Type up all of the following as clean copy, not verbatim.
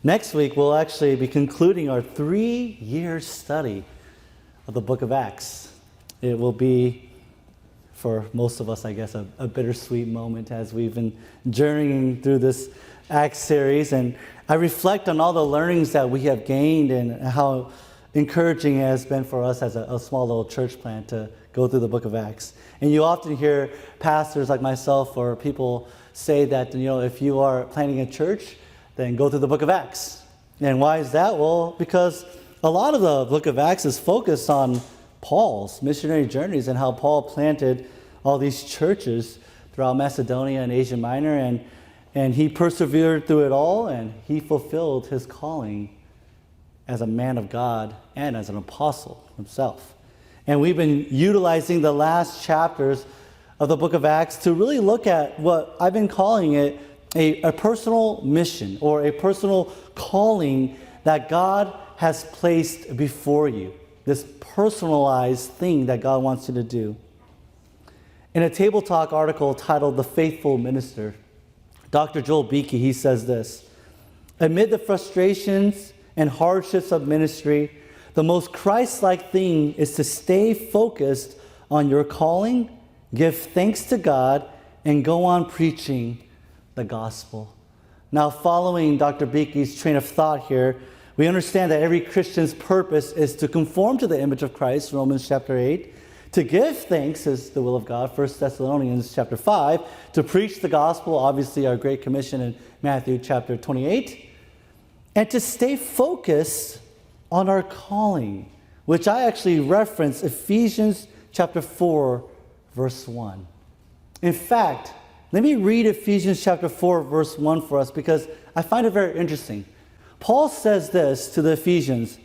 Next week, we'll actually be concluding our 3-year study of the book of Acts. It will be, for most of us, I guess, a bittersweet moment as we've been journeying through this Acts series. And I reflect on all the learnings that we have gained and how encouraging it has been for us as a small little church plant to go through the book of Acts. And you often hear pastors like myself or people say that, if you are planting a church, then go through the book of Acts. And why is that? Well, because a lot of the book of Acts is focused on Paul's missionary journeys and how Paul planted all these churches throughout Macedonia and Asia Minor. And he persevered through it all, and he fulfilled his calling as a man of God and as an apostle himself. And we've been utilizing the last chapters of the book of Acts to really look at what I've been calling it a personal mission or a personal calling that God has placed before you. This personalized thing that God wants you to do. In a Table Talk article titled The Faithful Minister, Dr. Joel Beeke, he says this: amid the frustrations and hardships of ministry, the most Christ-like thing is to stay focused on your calling, give thanks to God, and go on preaching the gospel. Now, following Dr. Beeke's train of thought here, we understand that every Christian's purpose is to conform to the image of Christ, Romans chapter 8, to give thanks is the will of God, 1 Thessalonians chapter 5, to preach the gospel, obviously our Great Commission in Matthew chapter 28, and to stay focused on our calling, which I actually reference Ephesians chapter 4, verse 1. In fact, let me read Ephesians chapter 4, verse 1 for us because I find it very interesting. Paul says this to the Ephesians: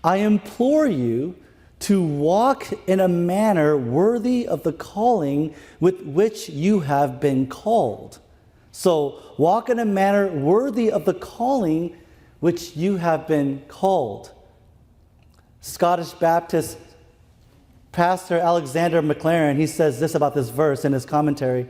I implore you to walk in a manner worthy of the calling with which you have been called. So, walk in a manner worthy of the calling which you have been called. Scottish Baptist pastor Alexander MacLaren, he says this about this verse in his commentary.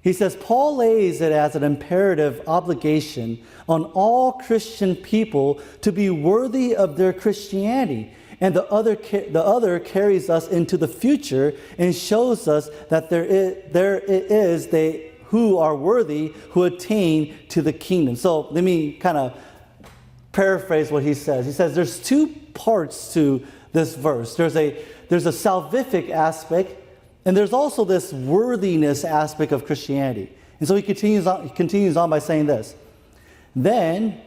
He says, Paul lays it as an imperative obligation on all Christian people to be worthy of their Christianity. And the other carries us into the future and shows us that there is they who are worthy who attain to the kingdom. So let me kind of paraphrase what he says. He says there's two parts to this verse. There's a salvific aspect, and there's also this worthiness aspect of Christianity. And so he continues on by saying this: then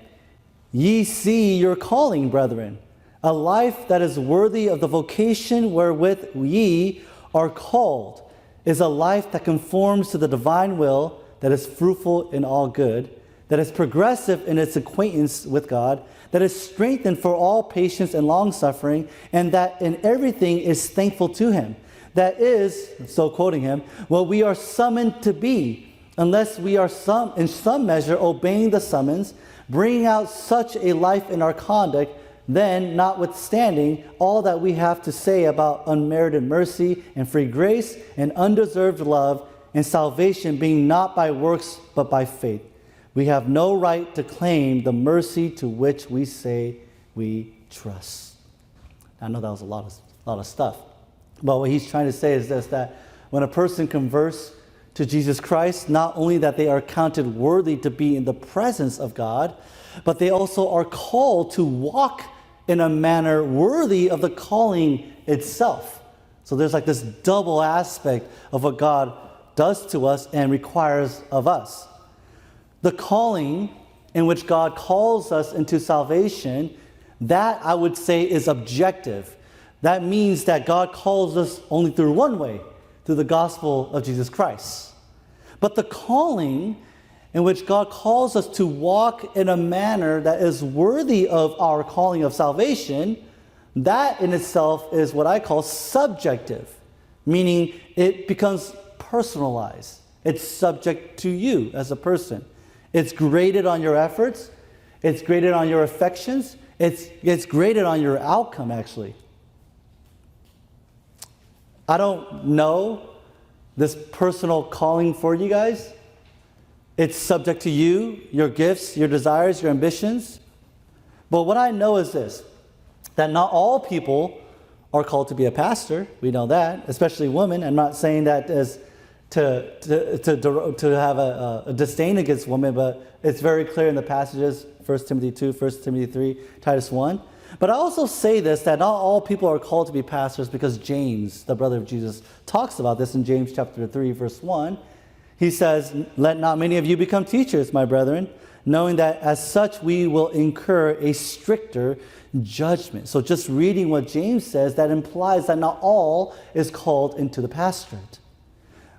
ye see your calling, brethren, a life that is worthy of the vocation wherewith ye are called, is a life that conforms to the divine will, that is fruitful in all good, that is progressive in its acquaintance with God, that is strengthened for all patience and long-suffering, and that in everything is thankful to him. That is, so quoting him, what we are summoned to be, unless we are in some measure obeying the summons, bringing out such a life in our conduct, then, notwithstanding all that we have to say about unmerited mercy and free grace and undeserved love and salvation being not by works but by faith, we have no right to claim the mercy to which we say we trust. I know that was a lot of stuff. But what he's trying to say is this: that when a person converts to Jesus Christ, not only that they are counted worthy to be in the presence of God, but they also are called to walk in a manner worthy of the calling itself. So there's like this double aspect of what God does to us and requires of us. The calling in which God calls us into salvation, that I would say is objective. That means that God calls us only through one way, through the gospel of Jesus Christ. But the calling in which God calls us to walk in a manner that is worthy of our calling of salvation, that in itself is what I call subjective, meaning it becomes personalized. It's subject to you as a person. It's graded on your efforts. It's graded on your affections. It's graded on your outcome, actually. I don't know this personal calling for you guys, It's subject to you, your gifts, your desires, your ambitions. But what I know is this, that not all people are called to be a pastor. We know that, especially women. I'm not saying that as to have a disdain against women, but it's very clear in the passages, 1 Timothy 2, 1 Timothy 3, Titus 1. But I also say this, that not all people are called to be pastors, because James, the brother of Jesus, talks about this in James chapter 3, verse 1. He says, "Let not many of you become teachers, my brethren, knowing that as such we will incur a stricter judgment." So just reading what James says, that implies that not all is called into the pastorate.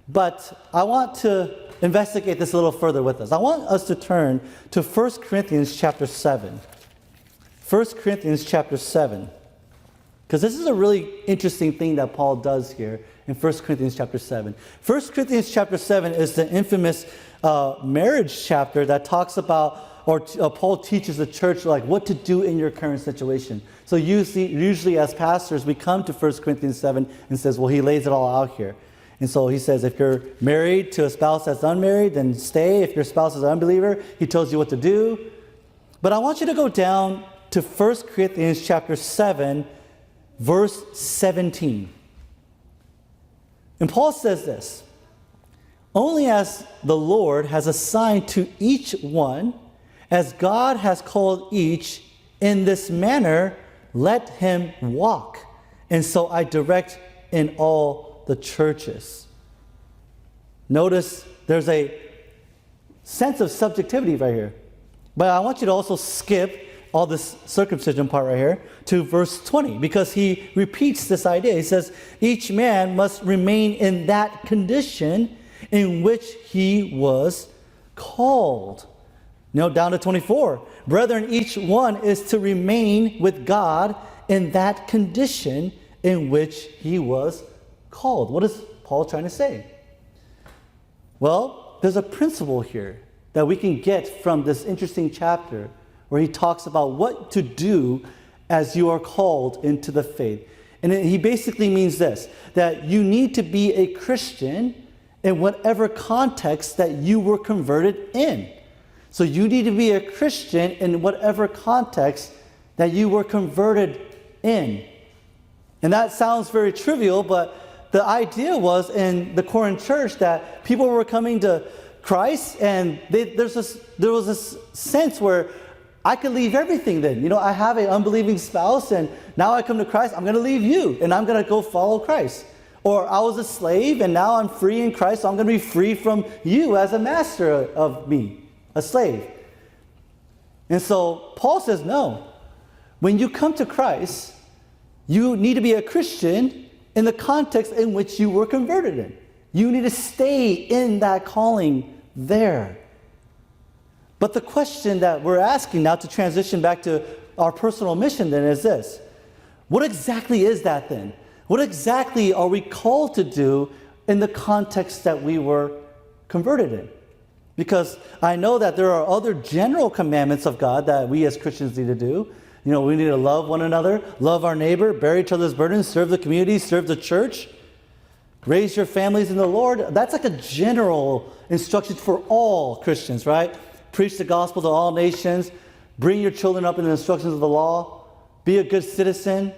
But I want to investigate this a little further with us. I want us to turn to 1 Corinthians chapter 7. 1 Corinthians chapter 7. Because this is a really interesting thing that Paul does here in 1 Corinthians chapter 7. 1 Corinthians chapter 7 is the infamous marriage chapter that talks about, or Paul teaches the church like what to do in your current situation. So usually as pastors, we come to 1 Corinthians 7 and says, well, he lays it all out here. And so he says, if you're married to a spouse that's unmarried, then stay. If your spouse is an unbeliever, he tells you what to do. But I want you to go down to 1 Corinthians chapter 7, verse 17. And Paul says this, "Only as the Lord has assigned to each one, as God has called each, in this manner, let him walk. And so I direct in all the churches." Notice there's a sense of subjectivity right here. But I want you to also skip all this circumcision part right here to verse 20, because he repeats this idea. He says, each man must remain in that condition in which he was called. Down to 24. Brethren, each one is to remain with God in that condition in which he was called. What is Paul trying to say? Well, there's a principle here that we can get from this interesting chapter where he talks about what to do as you are called into the faith. And he basically means this, that you need to be a Christian in whatever context that you were converted in. So you need to be a Christian in whatever context that you were converted in. And that sounds very trivial, but the idea was in the Corinth church that people were coming to Christ, and there was this sense where I could leave everything then. I have an unbelieving spouse, and now I come to Christ, I'm going to leave you, and I'm going to go follow Christ. Or I was a slave, and now I'm free in Christ, so I'm going to be free from you as a master of me, a slave. And so Paul says, no. When you come to Christ, you need to be a Christian in the context in which you were converted in. You need to stay in that calling there. But the question that we're asking now, to transition back to our personal mission then, is this. What exactly is that then? What exactly are we called to do in the context that we were converted in? Because I know that there are other general commandments of God that we as Christians need to do. We need to love one another, love our neighbor, bear each other's burdens, serve the community, serve the church, raise your families in the Lord. That's like a general instruction for all Christians, right? Preach the gospel to all nations, bring your children up in the instructions of the law, be a good citizen,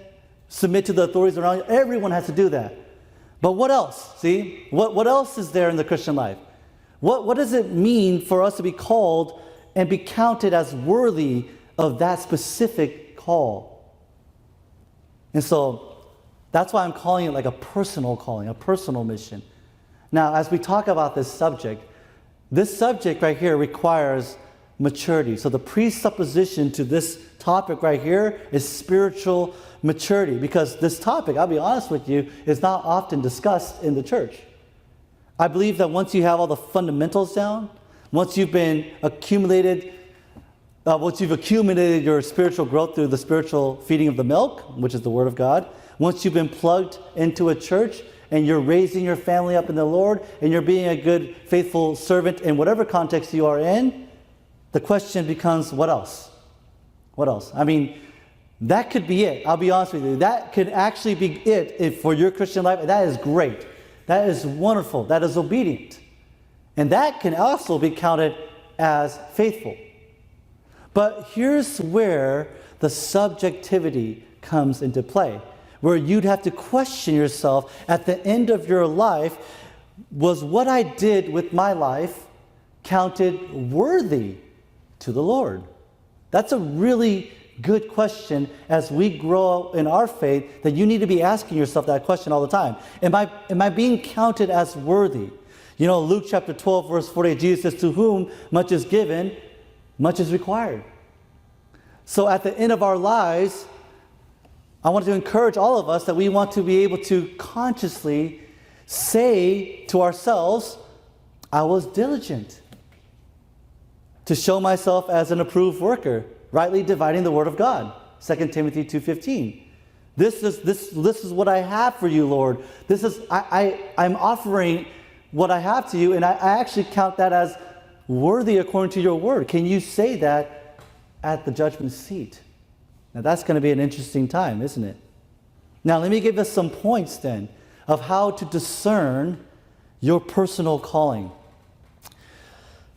submit to the authorities around you. Everyone has to do that. But what else? See? What else is there in the Christian life? What does it mean for us to be called and be counted as worthy of that specific call? And so that's why I'm calling it like a personal calling, a personal mission. Now, as we talk about this subject right here requires maturity. So the presupposition to this topic right here is spiritual maturity, because this topic, I'll be honest with you, is not often discussed in the church. I believe that once you have all the fundamentals down, once you've accumulated your spiritual growth through the spiritual feeding of the milk, which is the Word of God, once you've been plugged into a church and you're raising your family up in the Lord and you're being a good, faithful servant in whatever context you are in, the question becomes, what else? What else? I mean, that could be it. I'll be honest with you. That could actually be it for your Christian life. That is great. That is wonderful. That is obedient. And that can also be counted as faithful. But here's where the subjectivity comes into play, where you'd have to question yourself at the end of your life, was what I did with my life counted worthy to the Lord? That's a really good question as we grow in our faith, that you need to be asking yourself that question all the time. Am I being counted as worthy? You know, Luke chapter 12, verse 48, Jesus says, to whom much is given, much is required. So at the end of our lives, I want to encourage all of us that we want to be able to consciously say to ourselves, I was diligent to show myself as an approved worker, rightly dividing the word of God. 2 Timothy 2:15. This is what I have for you, Lord. I'm offering what I have to you, and I actually count that as worthy according to your word. Can you say that at the judgment seat? Now that's going to be an interesting time, isn't it? Now let me give us some points then of how to discern your personal calling.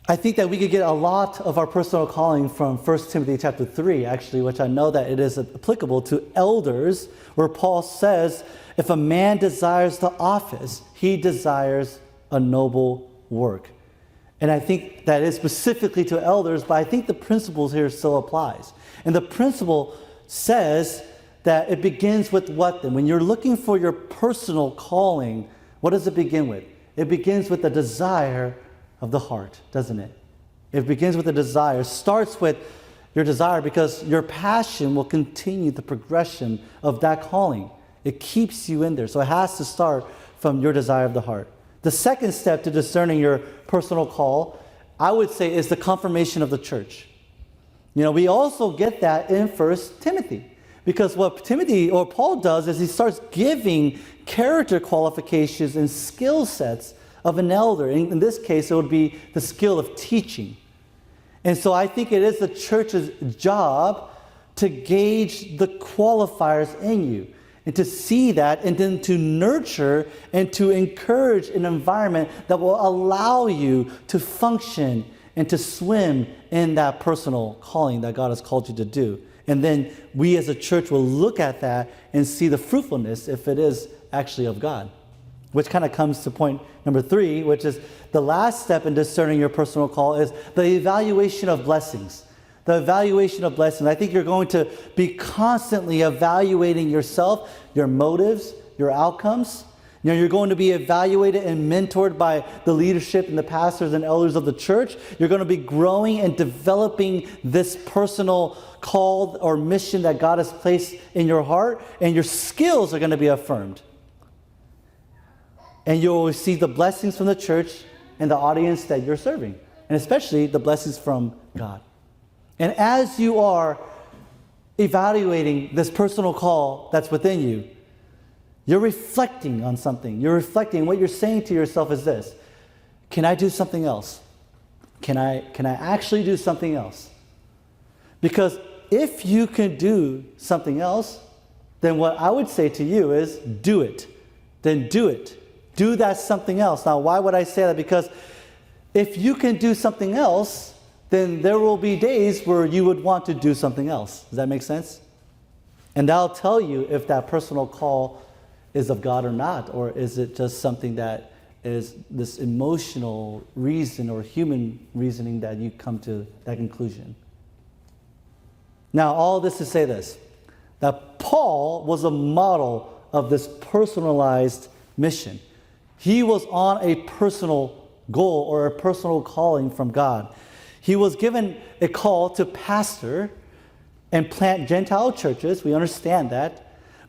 I think that we could get a lot of our personal calling from 1 Timothy chapter 3, actually, which I know that it is applicable to elders, where Paul says, if a man desires the office, he desires a noble work. And I think that is specifically to elders, but I think the principles here still applies. And the principle says that it begins with what then? When you're looking for your personal calling, what does it begin with? It begins with the desire of the heart, doesn't it? It begins with a desire. Starts with your desire, because your passion will continue the progression of that calling. It keeps you in there. So it has to start from your desire of the heart. The second step to discerning your personal call, I would say, is the confirmation of the church. You know, we also get that in 1 Timothy. Because what Timothy or Paul does is he starts giving character qualifications and skill sets of an elder. In this case, it would be the skill of teaching. And so I think it is the church's job to gauge the qualifiers in you and to see that, and then to nurture and to encourage an environment that will allow you to function and to swim in that personal calling that God has called you to do. And then we as a church will look at that and see the fruitfulness if it is actually of God. Which kind of comes to point number 3, which is the last step in discerning your personal call, is the evaluation of blessings. The evaluation of blessings. I think you're going to be constantly evaluating yourself, your motives, your outcomes. You know, you're going to be evaluated and mentored by the leadership and the pastors and elders of the church. You're going to be growing and developing this personal call or mission that God has placed in your heart, and your skills are going to be affirmed. And you'll receive the blessings from the church and the audience that you're serving, and especially the blessings from God. And as you are evaluating this personal call that's within you, you're reflecting on something. You're reflecting. What you're saying to yourself is this: can I do something else? Can I actually do something else? Because if you can do something else, then what I would say to you is do it. Then do it. Do that something else. Now, why would I say that? Because if you can do something else, then there will be days where you would want to do something else. Does that make sense? And that'll tell you if that personal call is of God or not, or is it just something that is this emotional reason or human reasoning that you come to that conclusion. Now, all this to say this, that Paul was a model of this personalized mission. He was on a personal goal or a personal calling from God. He was given a call to pastor and plant Gentile churches. We understand that.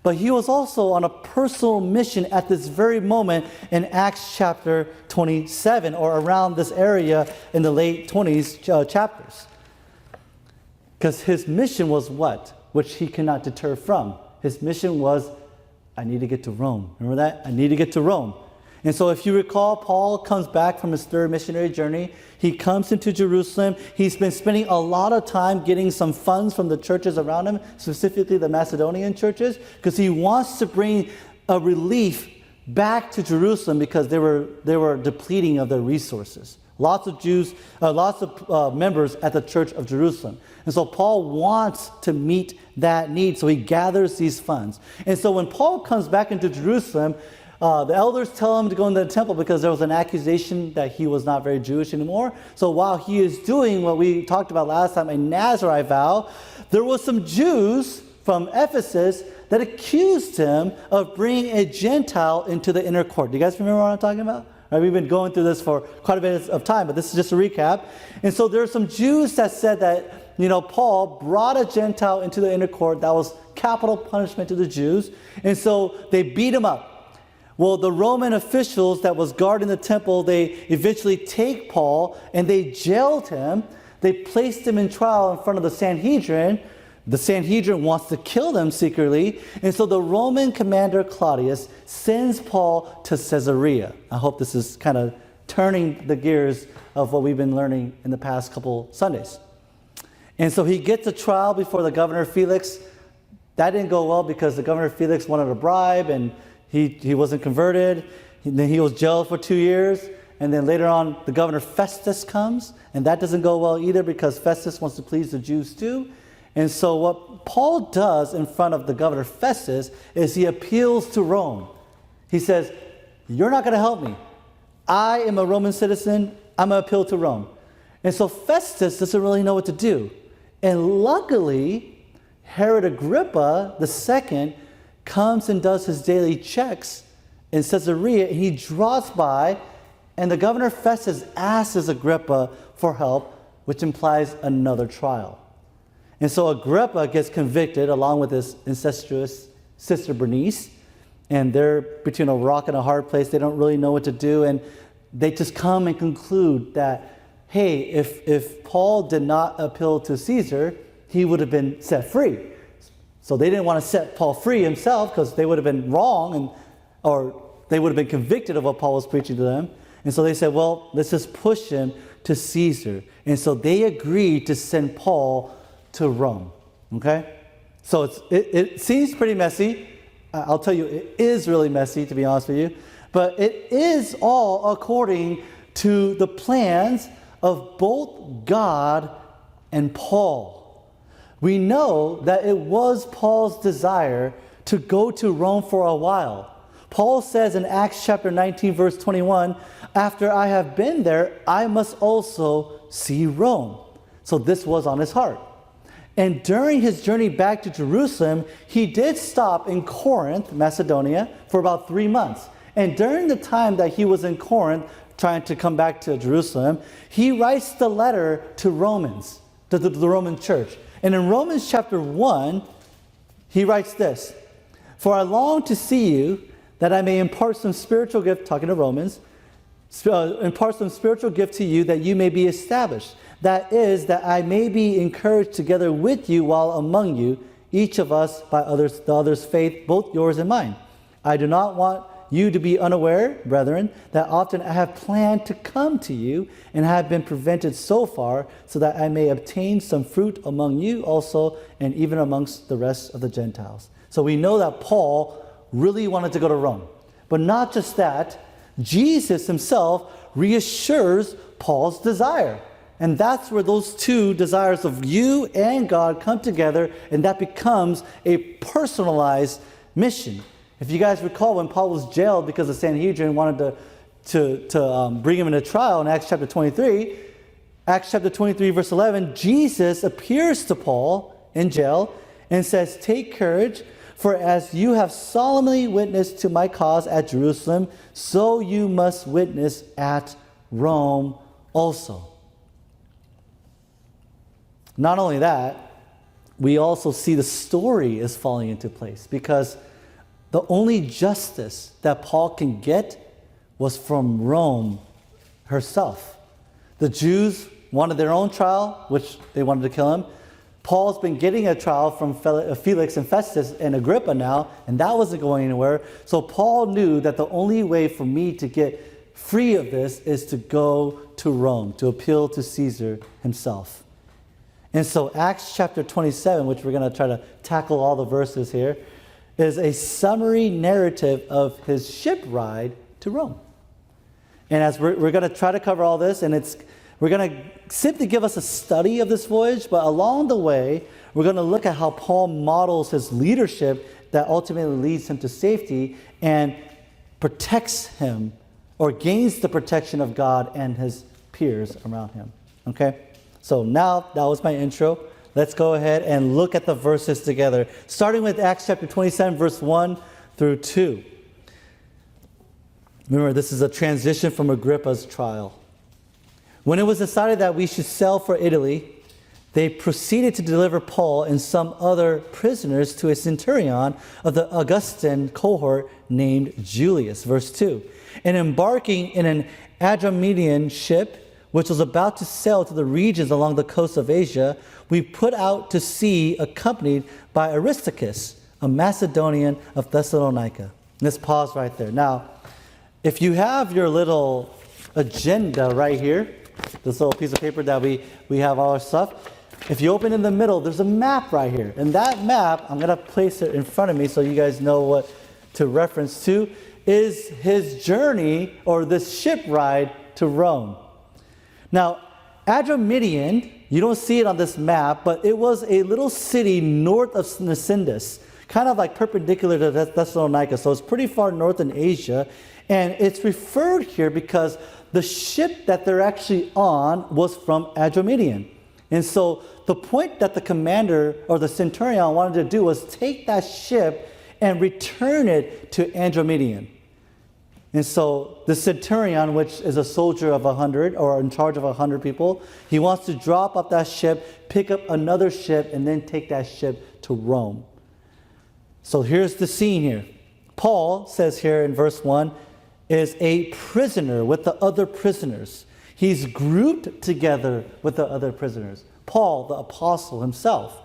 But he was also on a personal mission at this very moment in Acts chapter 27, or around this area in the late 20s chapters. Because his mission was what? Which he cannot deter from. His mission was, I need to get to Rome. Remember that? I need to get to Rome. And so if you recall, Paul comes back from his third missionary journey. He comes into Jerusalem. He's been spending a lot of time getting some funds from the churches around him, specifically the Macedonian churches, because he wants to bring a relief back to Jerusalem because they were depleting of their resources. Lots of Jews, lots of members at the Church of Jerusalem. And so Paul wants to meet that need, so he gathers these funds. And so when Paul comes back into Jerusalem, the elders tell him to go into the temple because there was an accusation that he was not very Jewish anymore. So while he is doing what we talked about last time, a Nazarite vow, there was some Jews from Ephesus that accused him of bringing a Gentile into the inner court. Do you guys remember what I'm talking about? Right, we've been going through this for quite a bit of time, but this is just a recap. And so there are some Jews that said that, Paul brought a Gentile into the inner court. That was capital punishment to the Jews. And so they beat him up. Well, the Roman officials that was guarding the temple, they eventually take Paul and they jailed him. They placed him in trial in front of the Sanhedrin. The Sanhedrin wants to kill them secretly. And so the Roman commander Claudius sends Paul to Caesarea. I hope this is kind of turning the gears of what we've been learning in the past couple Sundays. And so he gets a trial before the governor Felix. That didn't go well because the governor Felix wanted a bribe and he wasn't converted. Then he was jailed for 2 years. And then later on, the governor Festus comes. And that doesn't go well either because Festus wants to please the Jews too. And so what Paul does in front of the governor Festus is he appeals to Rome. He says, you're not going to help me. I am a Roman citizen. I'm going to appeal to Rome. And so Festus doesn't really know what to do. And luckily, Herod Agrippa II comes and does his daily checks in Caesarea. And he draws by, and the governor Festus asks Agrippa for help, which implies another trial. And so Agrippa gets convicted along with his incestuous sister Bernice. And they're between a rock and a hard place. They don't really know what to do. And they just come and conclude that, hey, if Paul did not appeal to Caesar, he would have been set free. So they didn't want to set Paul free himself because they would have been wrong or they would have been convicted of what Paul was preaching to them. And so they said, well, let's just push him to Caesar. And so they agreed to send Paul to Rome. Okay? So it seems pretty messy. I'll tell you, it is really messy, to be honest with you. But it is all according to the plans of both God and Paul. We know that it was Paul's desire to go to Rome for a while. Paul says in Acts chapter 19, verse 21, after I have been there, I must also see Rome. So this was on his heart. And during his journey back to Jerusalem, he did stop in Corinth, Macedonia, for about 3 months. And during the time that he was in Corinth, trying to come back to Jerusalem, he writes the letter to Romans, to the Roman church. And in Romans chapter 1, he writes this, for I long to see you, that I may impart some spiritual gift, talking to Romans, impart some spiritual gift to you, that you may be established. That is, that I may be encouraged together with you while among you, each of us by the other's faith, both yours and mine. I do not want you to be unaware, brethren, that often I have planned to come to you and have been prevented so far, so that I may obtain some fruit among you also, and even amongst the rest of the Gentiles. So we know that Paul really wanted to go to Rome. But not just that, Jesus himself reassures Paul's desire. And that's where those two desires of you and God come together, and that becomes a personalized mission. If you guys recall, when Paul was jailed because the Sanhedrin wanted to bring him into trial in Acts chapter 23, verse 11, Jesus appears to Paul in jail and says, take courage, for as you have solemnly witnessed to my cause at Jerusalem, so you must witness at Rome also. Not only that, we also see the story is falling into place, because the only justice that Paul can get was from Rome herself. The Jews wanted their own trial, which they wanted to kill him. Paul's been getting a trial from Felix and Festus and Agrippa now, and that wasn't going anywhere. So Paul knew that the only way for me to get free of this is to go to Rome, to appeal to Caesar himself. And so Acts chapter 27, which we're going to try to tackle all the verses here, is a summary narrative of his ship ride to Rome. And as we're going to try to cover all this, and we're going to simply give us a study of this voyage, but along the way, we're going to look at how Paul models his leadership that ultimately leads him to safety and protects him or gains the protection of God and his peers around him. Okay? So now, that was my intro. Let's go ahead and look at the verses together, starting with Acts chapter 27, verse 1 through 2. Remember, this is a transition from Agrippa's trial. When it was decided that we should sail for Italy, they proceeded to deliver Paul and some other prisoners to a centurion of the Augustan cohort named Julius. Verse 2. And embarking in an Adramyttian ship, which was about to sail to the regions along the coast of Asia, we put out to sea accompanied by Aristarchus, a Macedonian of Thessalonica. Let's pause right there. Now, if you have your little agenda right here, this little piece of paper that we have all our stuff, if you open in the middle, there's a map right here. And that map, I'm going to place it in front of me so you guys know what to reference to, is his journey or this ship ride to Rome. Now, Adramyttian, you don't see it on this map, but it was a little city north of Nasindus, kind of like perpendicular to Thessalonica, so it's pretty far north in Asia. And it's referred here because the ship that they're actually on was from Adramyttian. And so the point that the commander or the centurion wanted to do was take that ship and return it to Adramyttian. And so the centurion, which is a soldier of 100 or in charge of 100 people, he wants to drop off that ship, pick up another ship, and then take that ship to Rome. So here's the scene here. Paul says here in verse 1, is a prisoner with the other prisoners. He's grouped together with the other prisoners. Paul, the apostle himself,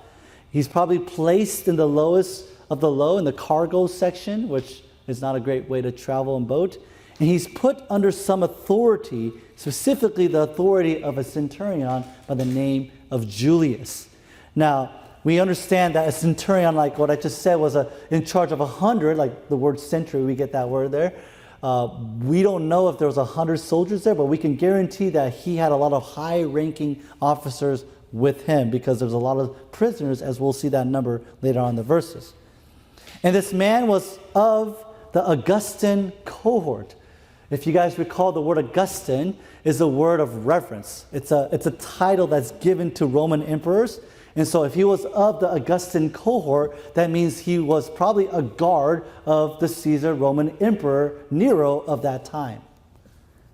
he's probably placed in the lowest of the low in the cargo section, which is not a great way to travel in boat. And he's put under some authority, specifically the authority of a centurion by the name of Julius. Now, we understand that a centurion, like what I just said, was in charge of 100, like the word century, we get that word there. We don't know if there was 100 soldiers there, but we can guarantee that he had a lot of high-ranking officers with him because there's a lot of prisoners, as we'll see that number later on in the verses. And this man was of the Augustan cohort. If you guys recall, the word Augustan is a word of reverence. It's a title that's given to Roman emperors. And so if he was of the Augustan cohort, that means he was probably a guard of the Caesar Roman Emperor Nero of that time.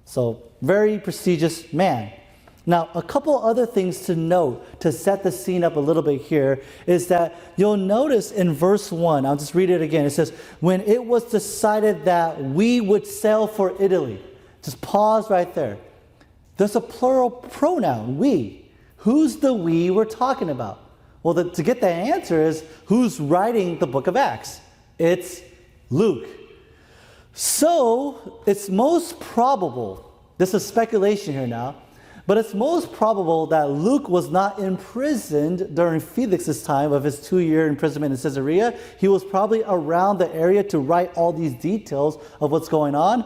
So very prestigious man. Now, a couple other things to note to set the scene up a little bit here is that you'll notice in verse 1, I'll just read it again. It says, when it was decided that we would sail for Italy. Just pause right there. There's a plural pronoun, we. Who's the we we're talking about? Well, to get the answer is who's writing the book of Acts? It's Luke. So it's most probable, this is speculation here now, but it's most probable that Luke was not imprisoned during Felix's time of his 2-year imprisonment in Caesarea. He was probably around the area to write all these details of what's going on.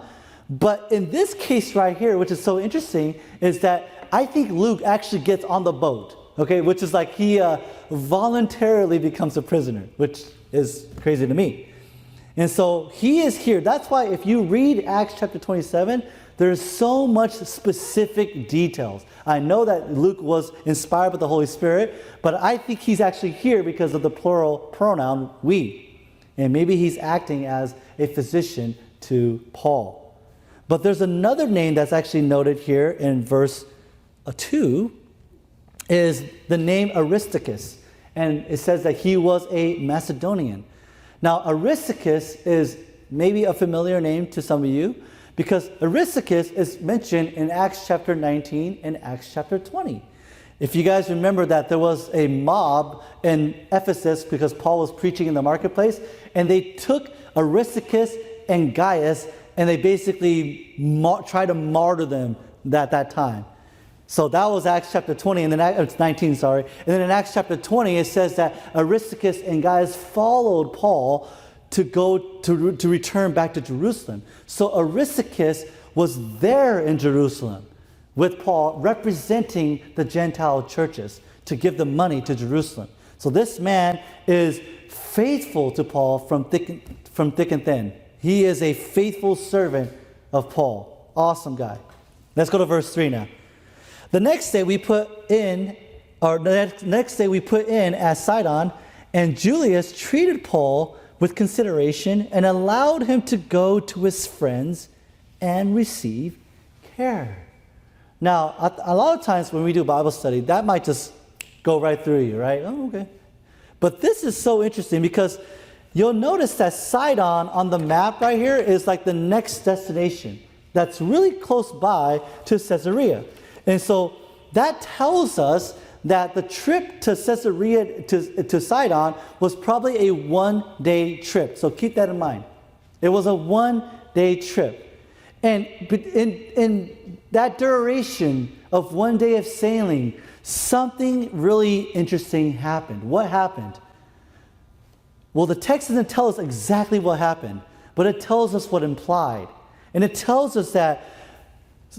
But in this case right here, which is so interesting, is that I think Luke actually gets on the boat, okay, which is like he voluntarily becomes a prisoner, which is crazy to me. And so he is here. That's why if you read Acts chapter 27, there's so much specific details. I know that Luke was inspired by the Holy Spirit, but I think he's actually here because of the plural pronoun we. And maybe he's acting as a physician to Paul. But there's another name that's actually noted here in verse 2, is the name Aristarchus. And it says that he was a Macedonian. Now, Aristarchus is maybe a familiar name to some of you because Aristarchus is mentioned in Acts chapter 19 and Acts chapter 20. If you guys remember that there was a mob in Ephesus because Paul was preaching in the marketplace, and they took Aristarchus and Gaius and they basically tried to martyr them at that time. So that was Acts chapter 20, and then it's 19, sorry. And then in Acts chapter 20, it says that Aristarchus and Gaius followed Paul to return back to Jerusalem. So Aristarchus was there in Jerusalem with Paul, representing the Gentile churches to give the money to Jerusalem. So this man is faithful to Paul from thick and thin. He is a faithful servant of Paul. Awesome guy. Let's go to verse 3 now. The next day we put in as Sidon, and Julius treated Paul with consideration and allowed him to go to his friends and receive care. Now, a lot of times when we do Bible study, that might just go right through you, right? Oh, okay. But this is so interesting because you'll notice that Sidon on the map right here is like the next destination that's really close by to Caesarea. And so that tells us that the trip to Caesarea, to Sidon, was probably a one-day trip. So keep that in mind. It was a one-day trip. And in that duration of one day of sailing, something really interesting happened. What happened? Well, the text doesn't tell us exactly what happened, but it tells us what implied. And it tells us that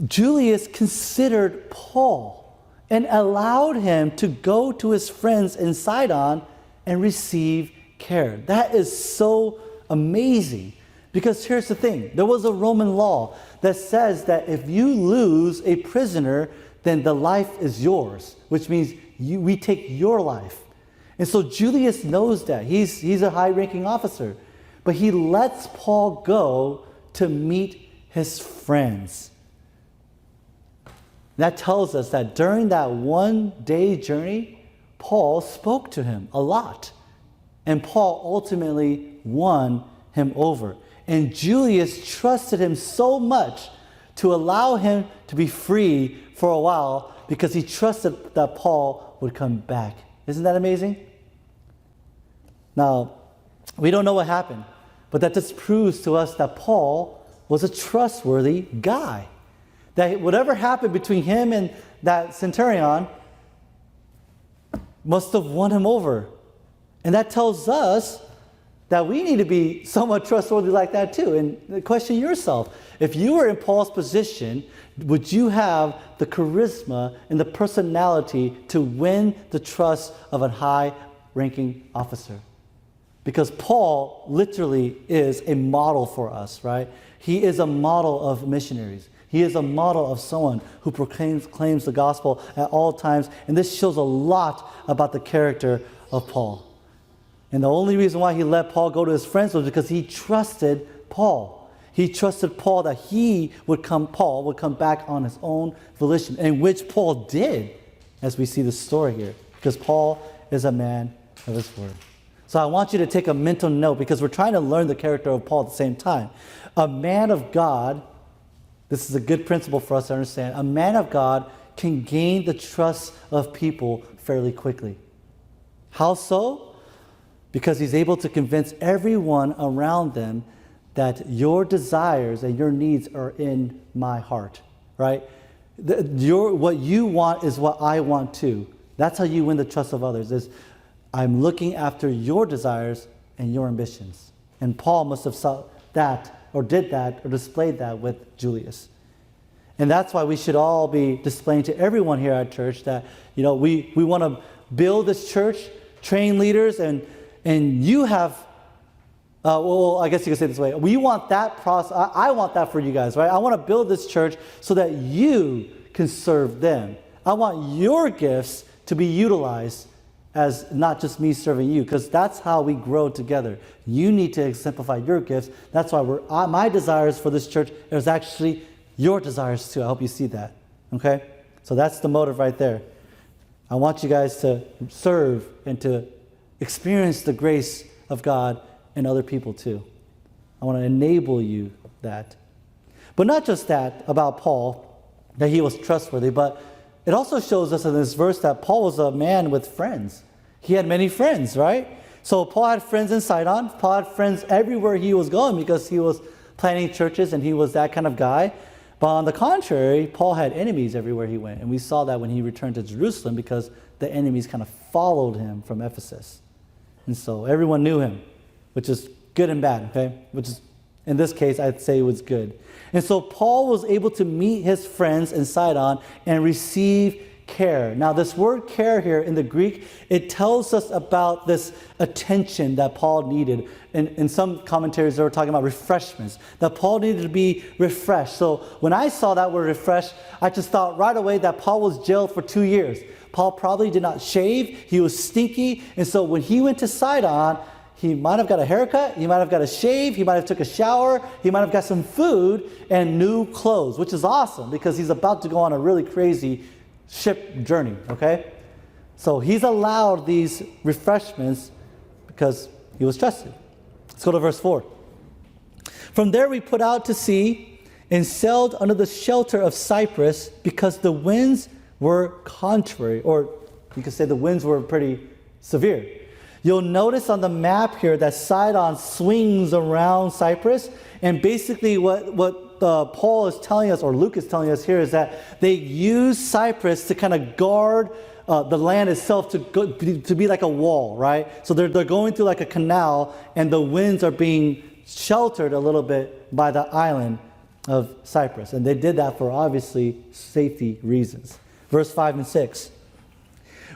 Julius considered Paul and allowed him to go to his friends in Sidon and receive care. That is so amazing. Because here's the thing. There was a Roman law that says that if you lose a prisoner, then the life is yours, which means we take your life. And so Julius knows that. He's a high-ranking officer. But he lets Paul go to meet his friends. That tells us that during that one-day journey, Paul spoke to him a lot. And Paul ultimately won him over. And Julius trusted him so much to allow him to be free for a while because he trusted that Paul would come back. Isn't that amazing? Now, we don't know what happened, but that just proves to us that Paul was a trustworthy guy. That whatever happened between him and that centurion must have won him over. And that tells us that we need to be somewhat trustworthy like that too. And question yourself, if you were in Paul's position, would you have the charisma and the personality to win the trust of a high-ranking officer? Because Paul literally is a model for us, right? He is a model of missionaries. He is a model of someone who proclaims the gospel at all times. And this shows a lot about the character of Paul. And the only reason why he let Paul go to his friends was because he trusted Paul. He trusted Paul that Paul would come back on his own volition, and which Paul did, as we see the story here, because Paul is a man of his word. So I want you to take a mental note because we're trying to learn the character of Paul at the same time. A man of God, this is a good principle for us to understand, a man of God can gain the trust of people fairly quickly. How so? Because he's able to convince everyone around them that your desires and your needs are in my heart, right? What you want is what I want too. That's how you win the trust of others, is I'm looking after your desires and your ambitions. And Paul must have saw that, or did that, or displayed that with Julius. And that's why we should all be displaying to everyone here at church that, we want to build this church, train leaders, and you have, I guess you could say it this way. We want that process. I want that for you guys, right? I want to build this church so that you can serve them. I want your gifts to be utilized as not just me serving you, because that's how we grow together. You need to exemplify your gifts. That's why my desires for this church is actually your desires too. I hope you see that. Okay? So that's the motive right there. I want you guys to serve and to experience the grace of God in other people too. I want to enable you that. But not just that about Paul, that he was trustworthy, but it also shows us in this verse that Paul was a man with friends. He had many friends, right? So Paul had friends in Sidon. Paul had friends everywhere he was going because he was planting churches and he was that kind of guy. But on the contrary, Paul had enemies everywhere he went. And we saw that when he returned to Jerusalem because the enemies kind of followed him from Ephesus. And so everyone knew him, which is good and bad, okay? Which is, in this case, I'd say it was good. And so Paul was able to meet his friends in Sidon and receive care. Now, this word care here in the Greek, it tells us about this attention that Paul needed. In some commentaries, they were talking about refreshments, that Paul needed to be refreshed. So when I saw that word refresh, I just thought right away that Paul was jailed for 2 years. Paul probably did not shave. He was stinky. And so when he went to Sidon, he might have got a haircut, he might have got a shave, he might have took a shower, he might have got some food and new clothes, which is awesome because he's about to go on a really crazy ship journey, okay? So he's allowed these refreshments because he was trusted. Let's go to verse 4. From there we put out to sea and sailed under the shelter of Cyprus because the winds were contrary, or you could say the winds were pretty severe. You'll notice on the map here that Sidon swings around Cyprus, and basically what Paul is telling us, or Luke is telling us here, is that they use Cyprus to kind of guard the land itself to be like a wall, right? So they're going through like a canal, and the winds are being sheltered a little bit by the island of Cyprus. And they did that for obviously safety reasons. Verse 5 and 6.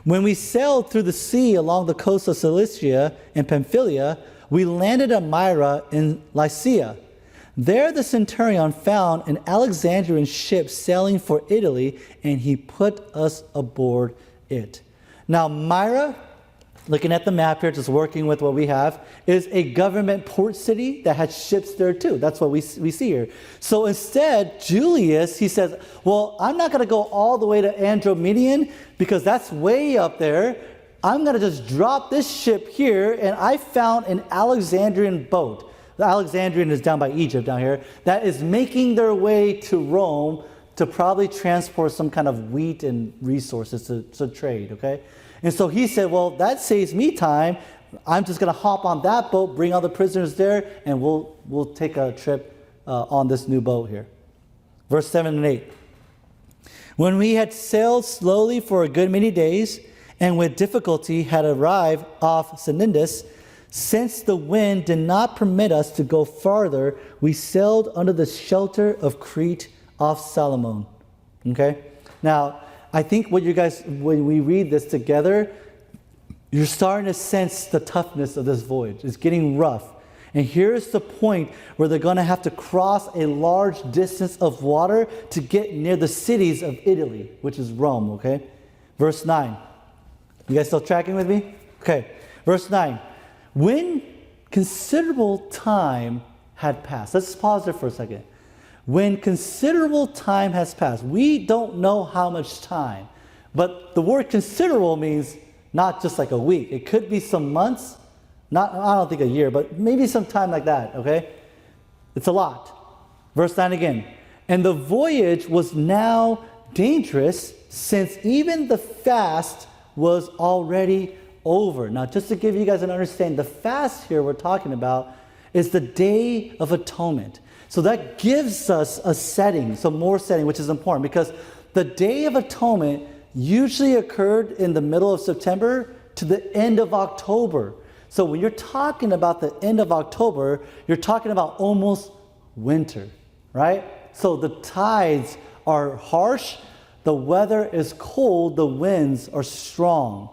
When we sailed through the sea along the coast of Cilicia and Pamphylia, we landed at Myra in Lycia. There the centurion found an Alexandrian ship sailing for Italy, and he put us aboard it. Now, Myra, looking at the map here, just working with what we have, is a government port city that has ships there too. That's what we see here. So instead, Julius, he says, well, I'm not going to go all the way to Andromedion because that's way up there. I'm going to just drop this ship here, and I found an Alexandrian boat. The Alexandrian is down by Egypt down here, that is making their way to Rome to probably transport some kind of wheat and resources to trade, okay? And so he said, well, that saves me time. I'm just going to hop on that boat, bring all the prisoners there, and we'll take a trip on this new boat here. Verse 7 and 8. When we had sailed slowly for a good many days, and with difficulty had arrived off Cnidus, since the wind did not permit us to go farther, we sailed under the shelter of Crete off Salmon. Okay? Now, I think what you guys, when we read this together, you're starting to sense the toughness of this voyage. It's getting rough. And here's the point where they're going to have to cross a large distance of water to get near the cities of Italy, which is Rome, okay? Verse 9. You guys still tracking with me? Okay. Verse 9. When considerable time had passed. Let's pause there for a second. When considerable time has passed. We don't know how much time. But the word considerable means not just like a week. It could be some months. I don't think a year, but maybe some time like that, okay? It's a lot. Verse 9 again. And the voyage was now dangerous, since even the fast was already over. Now, just to give you guys an understanding, the fast here we're talking about is the Day of Atonement. So that gives us a setting, some more setting, which is important, because the Day of Atonement usually occurred in the middle of September to the end of October. So when you're talking about the end of October, you're talking about almost winter, right? So the tides are harsh, the weather is cold, the winds are strong.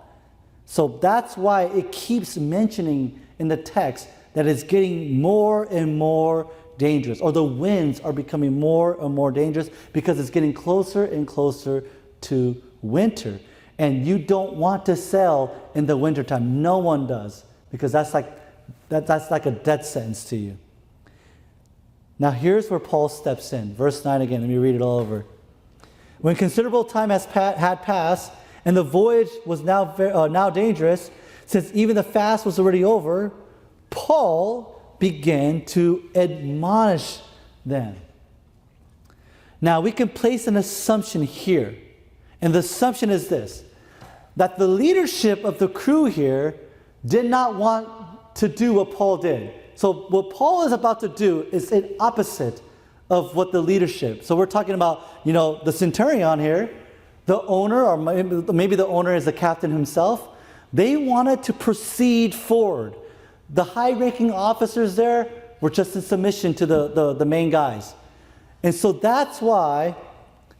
So that's why it keeps mentioning in the text that it's getting more and more dangerous, or the winds are becoming more and more dangerous because it's getting closer and closer to winter. And you don't want to sail in the wintertime. No one does, because that's like a death sentence to you. Now here's where Paul steps in. Verse 9 again, let me read it all over. When considerable time had passed, and the voyage was now dangerous, since even the fast was already over, Paul began to admonish them. Now we can place an assumption here, and the assumption is this, that the leadership of the crew here did not want to do what Paul did. So what Paul is about to do is the opposite of what the leadership. So we're talking about, the centurion here, the owner, or maybe the owner is the captain himself. They wanted to proceed forward. The high-ranking officers there were just in submission to the main guys. And so that's why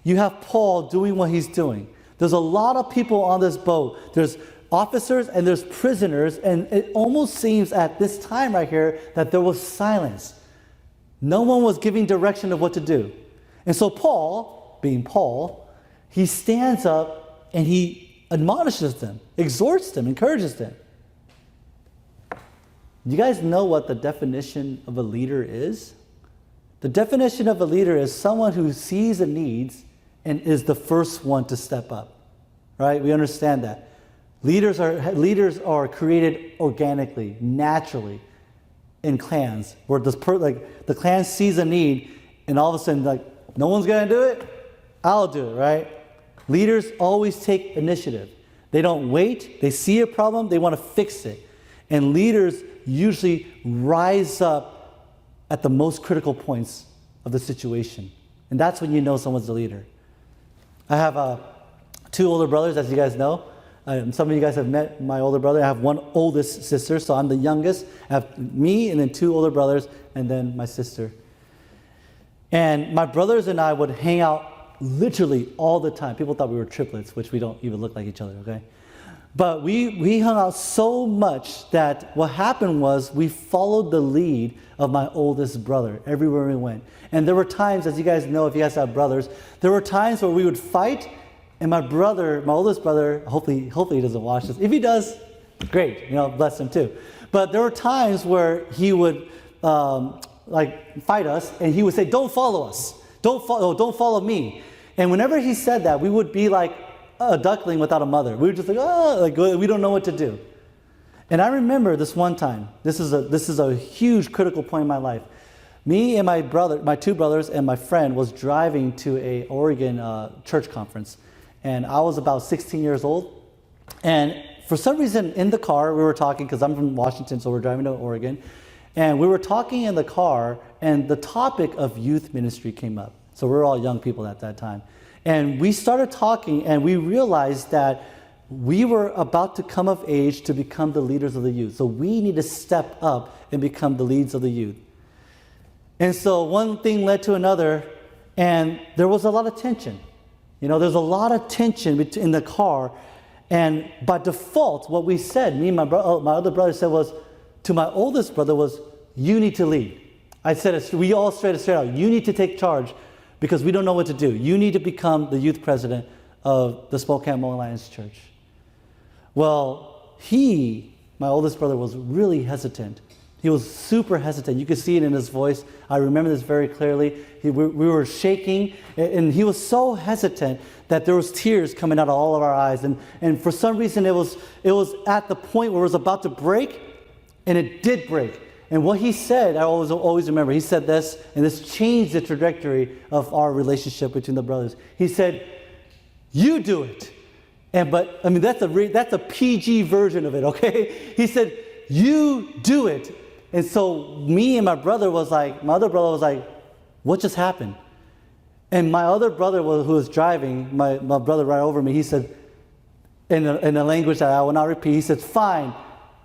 you have Paul doing what he's doing. There's a lot of people on this boat. There's officers and there's prisoners, and it almost seems at this time right here that there was silence. No one was giving direction of what to do. And so Paul, being Paul, he stands up and he admonishes them, exhorts them, encourages them. You guys know what the definition of a leader is? The definition of a leader is someone who sees a need and is the first one to step up. Right? We understand that. Leaders are created organically, naturally, in clans, where the clan sees a need, and all of a sudden, no one's gonna do it, I'll do it, right? Leaders always take initiative. They don't wait, they see a problem, they want to fix it. And leaders usually rise up at the most critical points of the situation. And that's when you know someone's a leader. I have 2 older brothers, as you guys know. Some of you guys have met my older brother. I have one oldest sister, so I'm the youngest. I have me and then 2 older brothers and then my sister. And my brothers and I would hang out literally all the time. People thought we were triplets, which we don't even look like each other, okay? But we hung out so much that what happened was we followed the lead of my oldest brother everywhere we went. And there were times, as you guys know, if you guys have brothers, there were times where we would fight, and my oldest brother, hopefully he doesn't watch this. If he does, great, bless him too. But there were times where he would fight us, and he would say, "Don't follow us. Don't follow me." And whenever he said that, we would be like a duckling without a mother. We were just we don't know what to do. And I remember this one time. This is a huge critical point in my life. Me and my 2 brothers and my friend was driving to a Oregon church conference. And I was about 16 years old. And for some reason in the car, we were talking, because I'm from Washington, so we're driving to Oregon. And we were talking in the car, and the topic of youth ministry came up. So we're all young people at that time. And we started talking, and we realized that we were about to come of age to become the leaders of the youth. So we need to step up and become the leads of the youth. And so one thing led to another, and there was a lot of tension. There's a lot of tension in the car. And by default, what we said, me and my other brother said to my oldest brother was, "You need to lead." I said it, we all straight out, "You need to take charge because we don't know what to do. You need to become the youth president of the Spokane Moua Alliance Church." Well, my oldest brother, was really hesitant. He was super hesitant. You could see it in his voice. I remember this very clearly. We were shaking, and he was so hesitant that there was tears coming out of all of our eyes. And for some reason, it was at the point where it was about to break, and it did break. And what he said, I always remember, he said this, and this changed the trajectory of our relationship between the brothers. He said, "You do it." That's a PG version of it, okay? He said, "You do it." And so me and my other brother was like, "What just happened?" And my other brother who was driving, my brother right over me, he said, in a language that I will not repeat, he said, "Fine,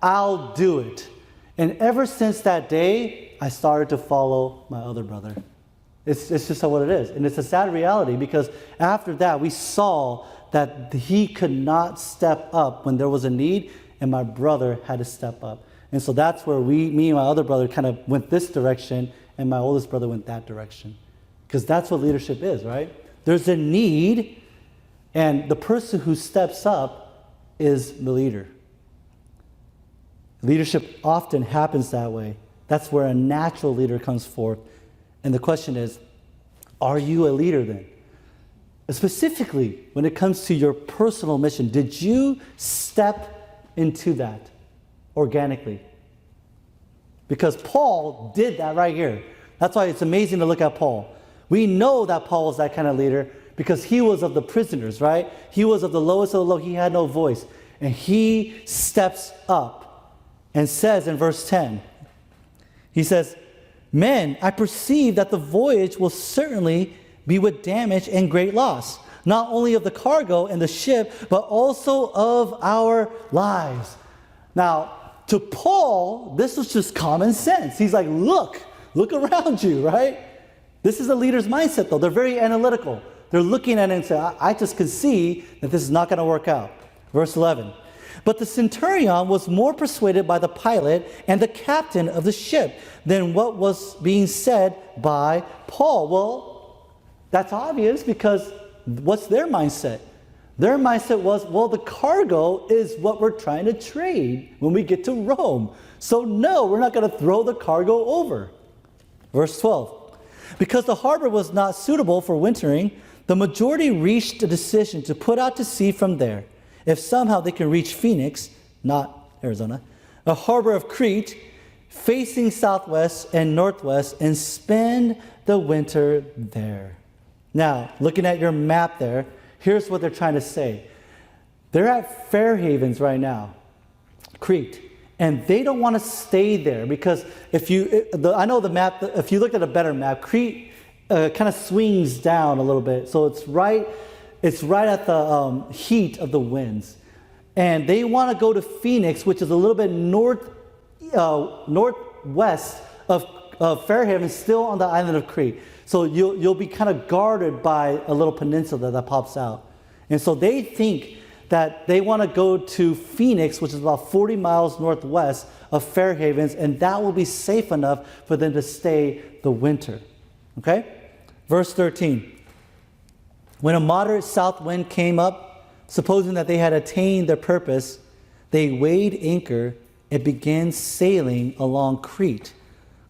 I'll do it." And ever since that day, I started to follow my other brother. It's just what it is. And it's a sad reality, because after that, we saw that he could not step up when there was a need, and my brother had to step up. And so that's where me and my other brother kind of went this direction, and my oldest brother went that direction. Because that's what leadership is, right? There's a need, and the person who steps up is the leader. Leadership often happens that way. That's where a natural leader comes forth. And the question is, are you a leader then? Specifically, when it comes to your personal mission, did you step into that organically? Because Paul did that right here. That's why it's amazing to look at Paul. We know that Paul was that kind of leader because he was of the prisoners, right? He was of the lowest of the low. He had no voice. And he steps up and says in verse 10, he says, "Men, I perceive that the voyage will certainly be with damage and great loss, not only of the cargo and the ship, but also of our lives." Now, to Paul, this was just common sense. He's like, look around you, right? This is a leader's mindset, though. They're very analytical. They're looking at it and saying, I just can see that this is not going to work out. Verse 11. But the centurion was more persuaded by the pilot and the captain of the ship than what was being said by Paul. Well, that's obvious, because what's their mindset? Their mindset was, well, the cargo is what we're trying to trade when we get to Rome. So no, we're not going to throw the cargo over. Verse 12. Because the harbor was not suitable for wintering, the majority reached a decision to put out to sea from there. If somehow they can reach Phoenix, not Arizona, a harbor of Crete, facing southwest and northwest, and spend the winter there. Now, looking at your map there, here's what they're trying to say. They're at Fair Havens right now, Crete, and they don't want to stay there, because I know the map, if you looked at a better map, Crete kind of swings down a little bit, so it's right at the heat of the winds. And they want to go to Phoenix, which is a little bit northwest of Fair Haven, still on the island of Crete. So you'll be kind of guarded by a little peninsula that pops out. And so they think that they want to go to Phoenix, which is about 40 miles northwest of Fair Havens, and that will be safe enough for them to stay the winter. Okay? Verse 13. When a moderate south wind came up, supposing that they had attained their purpose, they weighed anchor and began sailing along Crete,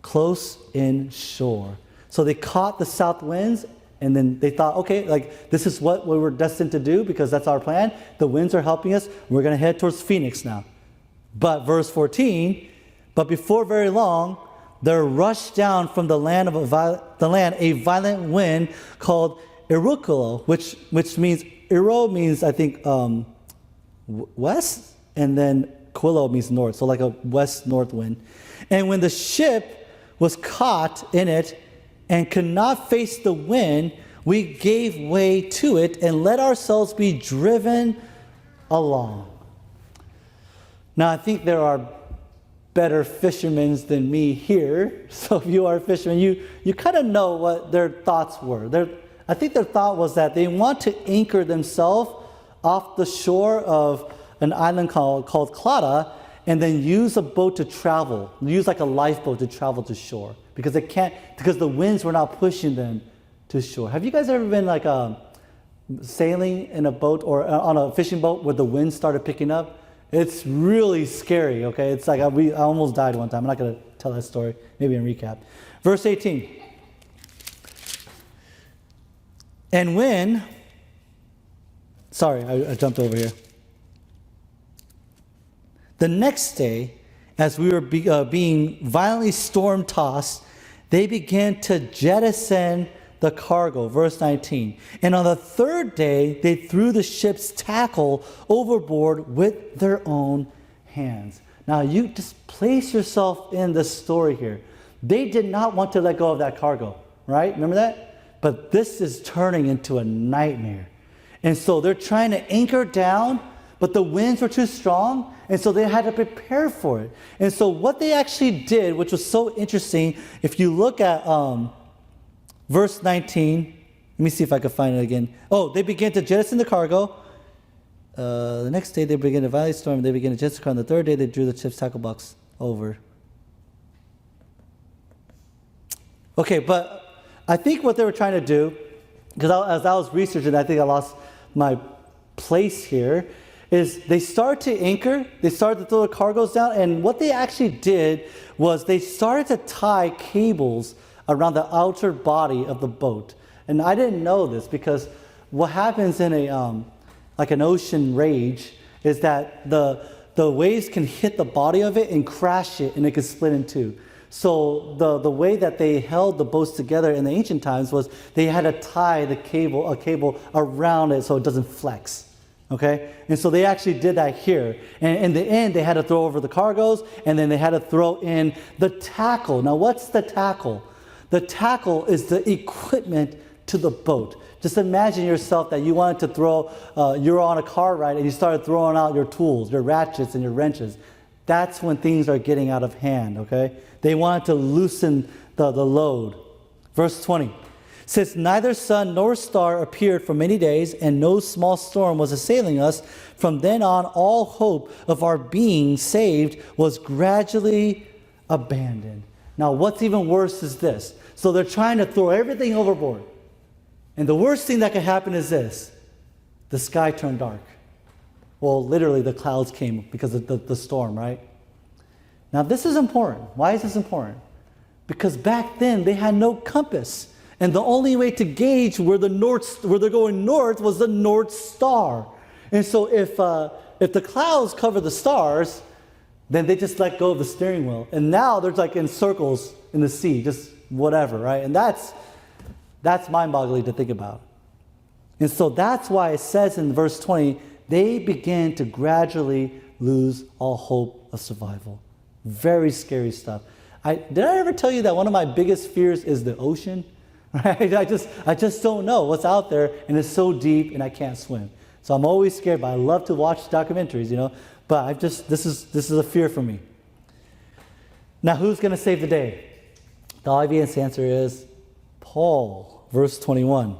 close in shore. So they caught the south winds, and then they thought, okay, like this is what we were destined to do, because that's our plan. The winds are helping us. We're going to head towards Phoenix now. But verse 14, but before very long, there rushed down from the land a violent wind called Irukulo, which means, Iro means, I think, west, and then Quilo means north, so like a west-north wind. And when the ship was caught in it and could not face the wind, we gave way to it and let ourselves be driven along. Now, I think there are better fishermen than me here, so if you are a fisherman, you kind of know what their thoughts were. I think their thought was that they want to anchor themselves off the shore of an island called Clada, and then use a boat to travel, use like a lifeboat to travel to shore, because the winds were not pushing them to shore. Have you guys ever been like sailing in a boat or on a fishing boat where the wind started picking up? It's really scary, okay? It's like I almost died one time. I'm not going to tell that story, maybe in recap. Verse 18. And when, I jumped over here. The next day, as we were being violently storm-tossed, they began to jettison the cargo. Verse 19. And on the third day, they threw the ship's tackle overboard with their own hands. Now, you just place yourself in the story here. They did not want to let go of that cargo, right? Remember that? But this is turning into a nightmare. And so they're trying to anchor down, but the winds were too strong, and so they had to prepare for it. And so what they actually did, which was so interesting, if you look at verse 19, let me see if I can find it again. Oh, they began to jettison the cargo. The next day they began a violent storm. They began to jettison the cargo. On the third day they drew the ship's tackle box over. Okay, but I think what they were trying to do, because as I was researching, I think I lost my place here, is they started to anchor, they started to throw the cargoes down, and what they actually did was they started to tie cables around the outer body of the boat. And I didn't know this, because what happens in like an ocean rage is that the waves can hit the body of it and crash it, and it can split in two. So the way that they held the boats together in the ancient times was they had to tie a cable around it so it doesn't flex. Okay? And so they actually did that here. And in the end, they had to throw over the cargoes, and then they had to throw in the tackle. Now, what's the tackle? The tackle is the equipment to the boat. Just imagine yourself that you wanted to throw, you're on a car ride, and you started throwing out your tools, your ratchets and your wrenches. that's when things are getting out of hand, okay? They wanted to loosen the load. Verse 20. Since neither sun nor star appeared for many days, and no small storm was assailing us, from then on all hope of our being saved was gradually abandoned. Now, what's even worse is this. So they're trying to throw everything overboard. And the worst thing that could happen is this. The sky turned dark. Well, literally the clouds came because of the storm, right? Now, this is important. Why is this important? Because back then they had no compass. And the only way to gauge where they're going north was the North Star. And so if the clouds cover the stars, then they just let go of the steering wheel. And now they're like in circles in the sea, just whatever, right? And that's mind-boggling to think about. And so that's why it says in verse 20, they began to gradually lose all hope of survival. Very scary stuff. Did I ever tell you that one of my biggest fears is the ocean? Right? I just don't know what's out there, and it's so deep, and I can't swim. So I'm always scared, but I love to watch documentaries, you know. But this is a fear for me. Now, who's going to save the day? The obvious answer is Paul. Verse 21.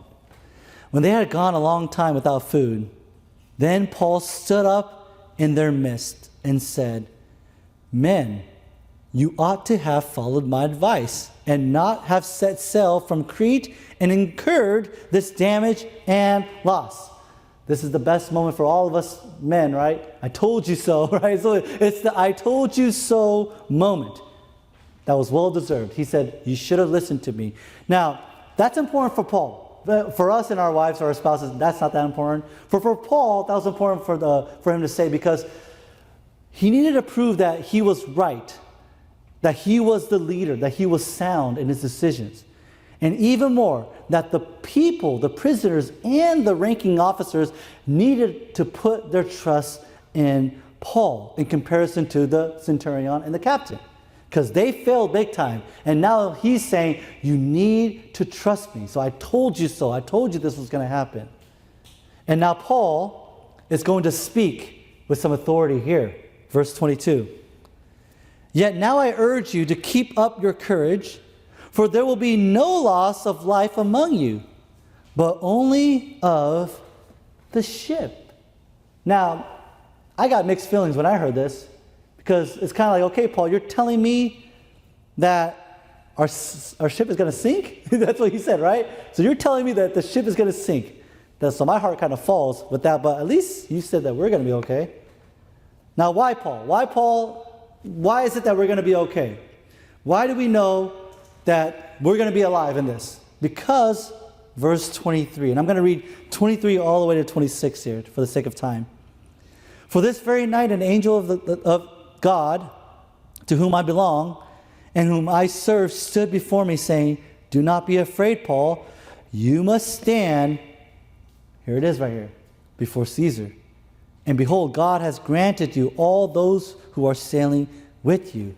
When they had gone a long time without food, then Paul stood up in their midst and said, "Men, you ought to have followed my advice and not have set sail from Crete and incurred this damage and loss." This is the best moment for all of us men, right? I told you so, right? So it's the I told you so moment. That was well deserved. He said, you should have listened to me. Now, that's important for Paul. But for us and our wives or our spouses, that's not that important. For Paul, that was important for him to say, because he needed to prove that he was right, that he was the leader, that he was sound in his decisions. And even more, that the people, the prisoners, and the ranking officers needed to put their trust in Paul in comparison to the centurion and the captain. Because they failed big time. And now he's saying, you need to trust me. So I told you so. I told you this was going to happen. And now Paul is going to speak with some authority here. Verse 22. Yet now I urge you to keep up your courage, for there will be no loss of life among you, but only of the ship. Now, I got mixed feelings when I heard this, because it's kind of like, okay, Paul, you're telling me that our ship is going to sink? That's what he said, right? So you're telling me that the ship is going to sink. So my heart kind of falls with that, but at least you said that we're going to be okay. Now, why Paul? Why Paul? Why is it that we're going to be okay? Why do we know that we're going to be alive in this? Because verse 23, and I'm going to read 23 all the way to 26 here for the sake of time. For this very night an angel of God, to whom I belong and whom I serve, stood before me saying, do not be afraid, Paul. You must stand, here it is right here, before Caesar. And behold, God has granted you all those who are sailing with you.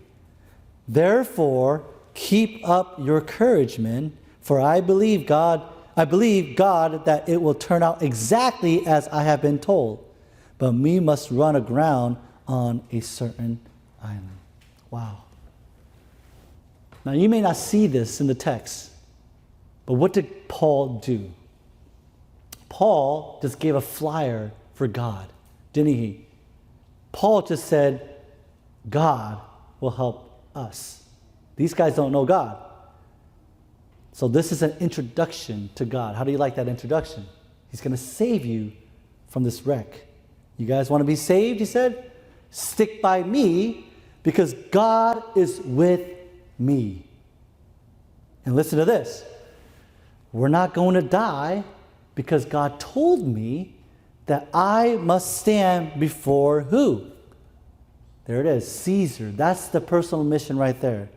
Therefore, keep up your courage, men, for I believe God that it will turn out exactly as I have been told. But we must run aground on a certain island. Wow. Now, you may not see this in the text, but what did Paul do? Paul just gave a flyer for God, didn't he? Paul just said, God will help us. These guys don't know God. So this is an introduction to God. How do you like that introduction? He's going to save you from this wreck. You guys want to be saved, he said? Stick by me, because God is with me. And listen to this. We're not going to die because God told me that I must stand before who? There it is, Caesar. That's the personal mission right there.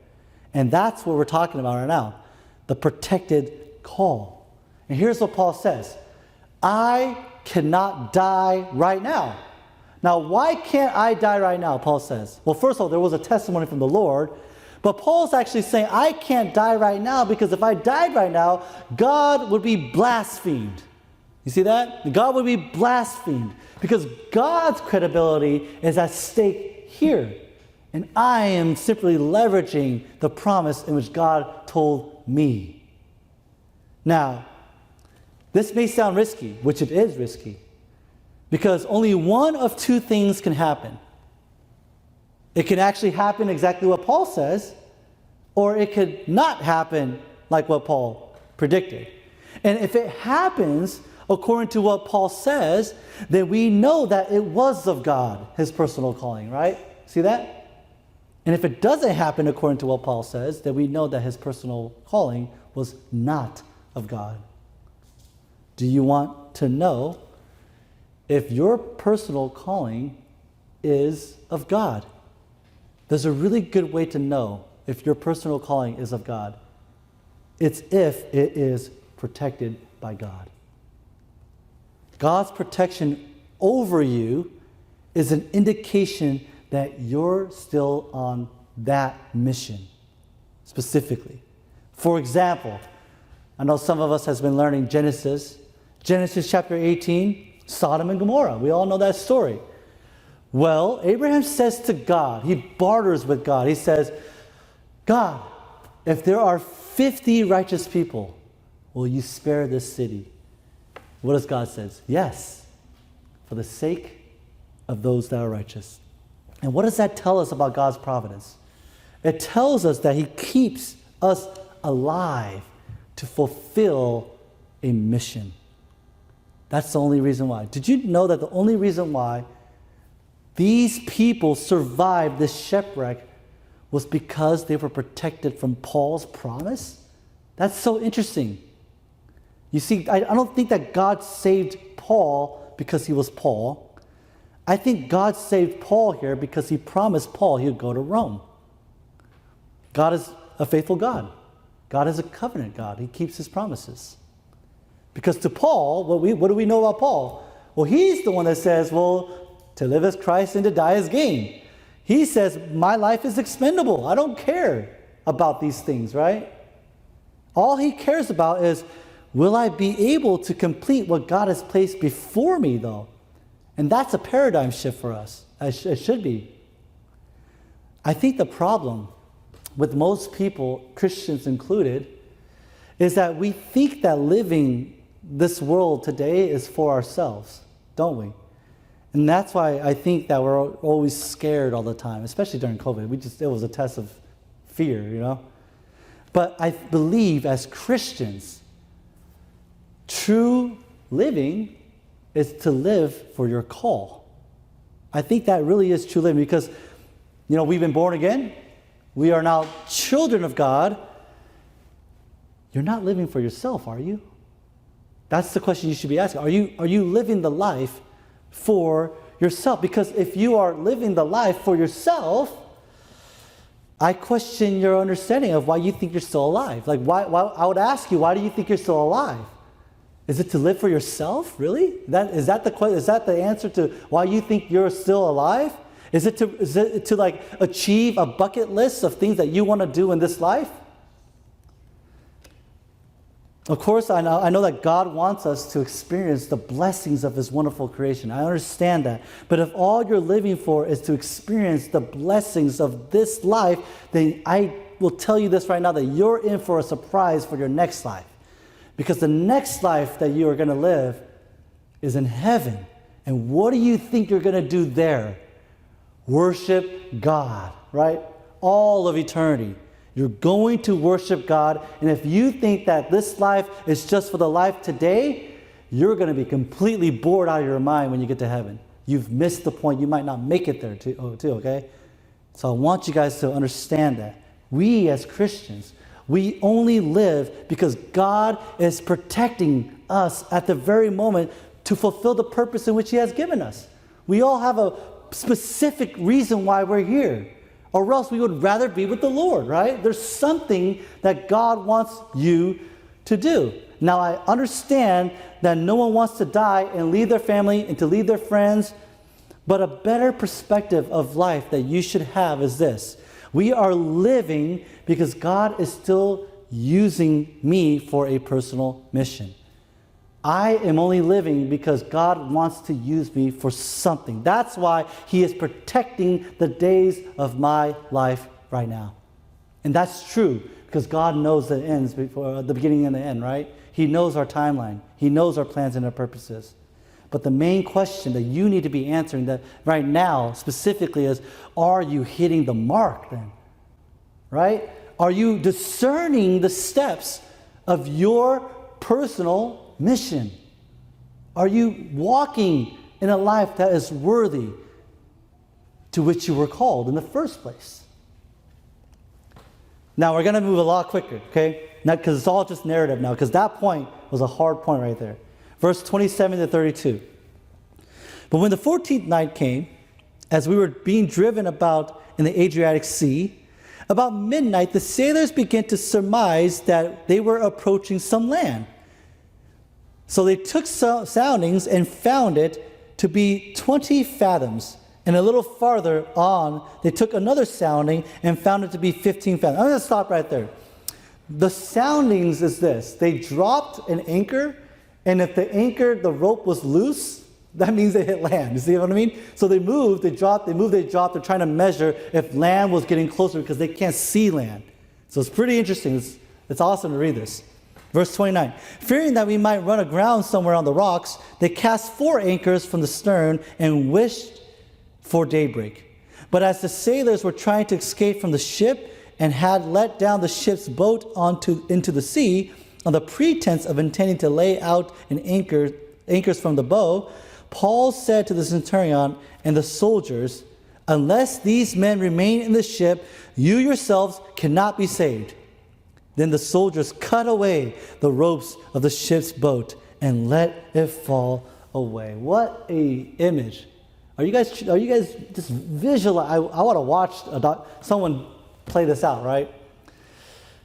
And that's what we're talking about right now, the protected call. And here's what Paul says. I cannot die right now. Now, why can't I die right now, Paul says? Well, first of all, there was a testimony from the Lord. But Paul's actually saying, I can't die right now because if I died right now, God would be blasphemed. You see that? God would be blasphemed because God's credibility is at stake here. And I am simply leveraging the promise in which God told me. Now, this may sound risky, which it is risky, because only one of two things can happen. It can actually happen exactly what Paul says, or it could not happen like what Paul predicted. And if it happens according to what Paul says, then we know that it was of God, his personal calling, right? See that? And if it doesn't happen according to what Paul says, then we know that his personal calling was not of God. Do you want to know if your personal calling is of God? There's a really good way to know if your personal calling is of God. It's if it is protected by God. God's protection over you is an indication that you're still on that mission, specifically. For example, I know some of us has been learning Genesis chapter 18, Sodom and Gomorrah. We all know that story. Well, Abraham says to God, he barters with God. He says, God, if there are 50 righteous people, will you spare this city? What does God say? Yes, for the sake of those that are righteous. And what does that tell us about God's providence? It tells us that he keeps us alive to fulfill a mission. That's the only reason why. Did you know that the only reason why these people survived this shipwreck was because they were protected from Paul's promise? That's so interesting. You see, I don't think that God saved Paul because he was Paul. I think God saved Paul here because he promised Paul he would go to Rome. God is a faithful God. God is a covenant God. He keeps his promises. Because to Paul, what do we know about Paul? Well, he's the one that says, well, to live as Christ and to die as gain. He says, my life is expendable. I don't care about these things, right? All he cares about is, will I be able to complete what God has placed before me, though? And that's a paradigm shift for us. It should be. I think the problem with most people, Christians included, is that we think that living this world today is for ourselves, don't we? And that's why I think that we're always scared all the time, especially during COVID. It was a test of fear, you know? But I believe as Christians, true living is to live for your call. I think that really is true living because, you know, we've been born again. We are now children of God. You're not living for yourself, are you? That's the question you should be asking. Are you living the life for yourself? Because if you are living the life for yourself, I question your understanding of why you think you're still alive. Like, why I would ask you, why do you think you're still alive? Is it to live for yourself, really? Is that the answer to why you think you're still alive? Is it to like achieve a bucket list of things that you want to do in this life? Of course, I know that God wants us to experience the blessings of his wonderful creation. I understand that. But if all you're living for is to experience the blessings of this life, then I will tell you this right now, that you're in for a surprise for your next life. Because the next life that you are going to live is in heaven. And what do you think you're going to do there? Worship God, right? All of eternity. You're going to worship God. And if you think that this life is just for the life today, you're going to be completely bored out of your mind when you get to heaven. You've missed the point. You might not make it there too, okay? So I want you guys to understand that. We as Christians, we only live because God is protecting us at the very moment to fulfill the purpose in which he has given us. We all have a specific reason why we're here, or else we would rather be with the Lord, right? There's something that God wants you to do. Now, I understand that no one wants to die and leave their family and to leave their friends, but a better perspective of life that you should have is this. We are living because God is still using me for a personal mission. I am only living because God wants to use me for something. That's why He is protecting the days of my life right now. And that's true because God knows the ends before the beginning and the end, right? He knows our timeline. He knows our plans and our purposes. But the main question that you need to be answering that right now specifically is, are you hitting the mark then? Right? Are you discerning the steps of your personal mission? Are you walking in a life that is worthy to which you were called in the first place? Now we're going to move a lot quicker, okay? Not because it's all just narrative now, because that point was a hard point right there. Verse 27 to 32. But when the 14th night came, as we were being driven about in the Adriatic Sea, about midnight the sailors began to surmise that they were approaching some land. So they took soundings and found it to be 20 fathoms. And a little farther on, they took another sounding and found it to be 15 fathoms. I'm going to stop right there. The soundings is this. They dropped an anchor, and if the rope was loose, that means they hit land. You see what I mean? So they moved, they dropped. They're trying to measure if land was getting closer because they can't see land. So it's pretty interesting. It's awesome to read this. Verse 29, fearing that we might run aground somewhere on the rocks, they cast 4 anchors from the stern and wished for daybreak. But as the sailors were trying to escape from the ship and had let down the ship's boat into the sea, on the pretense of intending to lay out anchors from the bow, Paul said to the centurion and the soldiers, unless these men remain in the ship, you yourselves cannot be saved. Then the soldiers cut away the ropes of the ship's boat and let it fall away. What a image. Are you guys just visualize? I want to watch someone play this out, right?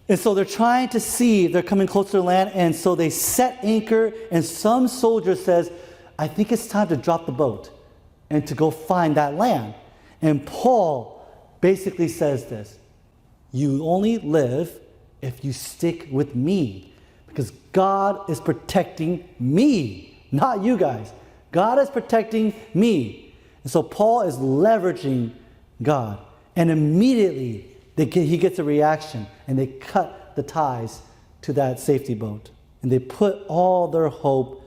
And so they're trying to see if they're coming closer to land, and so they set anchor, and some soldier says, I think it's time to drop the boat and to go find that land. And Paul basically says this, you only live if you stick with me, because God is protecting me, not you guys. God is protecting me. And so Paul is leveraging God, and immediately he gets a reaction, and they cut the ties to that safety boat, and they put all their hope